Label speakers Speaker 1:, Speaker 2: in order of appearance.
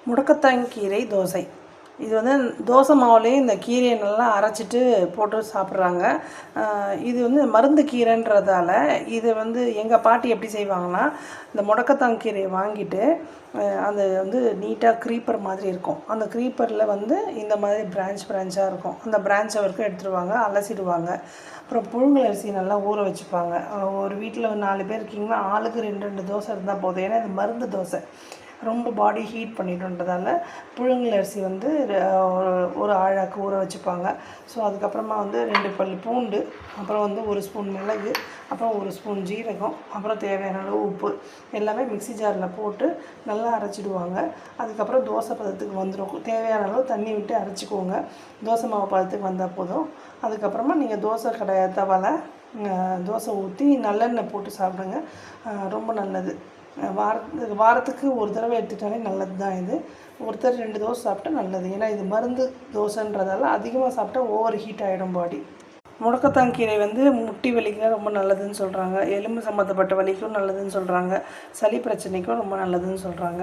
Speaker 1: முடக்கத்தான் கீரை தோசை. இது வந்து தோசை மாவுலேயே இந்த கீரையை நல்லா அரைச்சிட்டு போட்டு சாப்பிட்றாங்க. இது வந்து மருந்து கீரைன்றதால இது வந்து எங்கள் பாட்டி எப்படி செய்வாங்கன்னா, இந்த முடக்கத்தான் கீரையை வாங்கிட்டு அது வந்து நீட்டாக க்ரீப்பர் மாதிரி இருக்கும். அந்த க்ரீப்பரில் வந்து இந்த மாதிரி பிரான்ச்சாக இருக்கும். அந்த பிரான்ச்சை வரைக்கும் எடுத்துருவாங்க, அலசிடுவாங்க. அப்புறம் புழுங்கல் அரிசி நல்லா ஊற வச்சுப்பாங்க. ஒரு வீட்டில் 4 பேர் இருக்கீங்கன்னா ஆளுக்கு 2 தோசை இருந்தால் போதும். ஏன்னா இது மருந்து தோசை, ரொம்ப பாடி ஹீட் பண்ணிடுன்றதால புழுங்கல் அரிசி வந்து ஒரு ஆழாக்கு ஊற வச்சுப்பாங்க. ஸோ அதுக்கப்புறமா வந்து 2 பல் பூண்டு, அப்புறம் வந்து 1 ஸ்பூன் மிளகு, அப்புறம் 1 ஸ்பூன் ஜீரகம், அப்புறம் தேவையான அளவு உப்பு எல்லாமே மிக்ஸி ஜாரில் போட்டு நல்லா அரைச்சிடுவாங்க. அதுக்கப்புறம் தோசை பதத்துக்கு வந்துடும். தேவையான அளவு தண்ணி விட்டு அரைச்சிக்கோங்க. தோசை மாவு பதத்துக்கு வந்தால் போதும். அதுக்கப்புறமா நீங்கள் தோசை தவாவில் தோசை ஊற்றி நல்லெண்ணெய் போட்டு சாப்பிடுங்க. ரொம்ப நல்லது. வாரத்துக்கு ஒரு தடவை எடுத்துக்கிட்டாலே நல்லது தான். இது ஒருத்தர் 2 தோசை சாப்பிட்டா நல்லது. ஏன்னா இது மருந்து தோசைன்றதால அதிகமாக சாப்பிட்டா ஓவர் ஹீட் ஆகிடும் பாடி. முடக்கத்தான் கீரை வந்து முட்டி வலிக்கு ரொம்ப நல்லதுன்னு சொல்கிறாங்க. எலும்பு சம்மந்தப்பட்ட வலிக்கும் நல்லதுன்னு சொல்கிறாங்க. சளி பிரச்சனைக்கும் ரொம்ப நல்லதுன்னு சொல்கிறாங்க.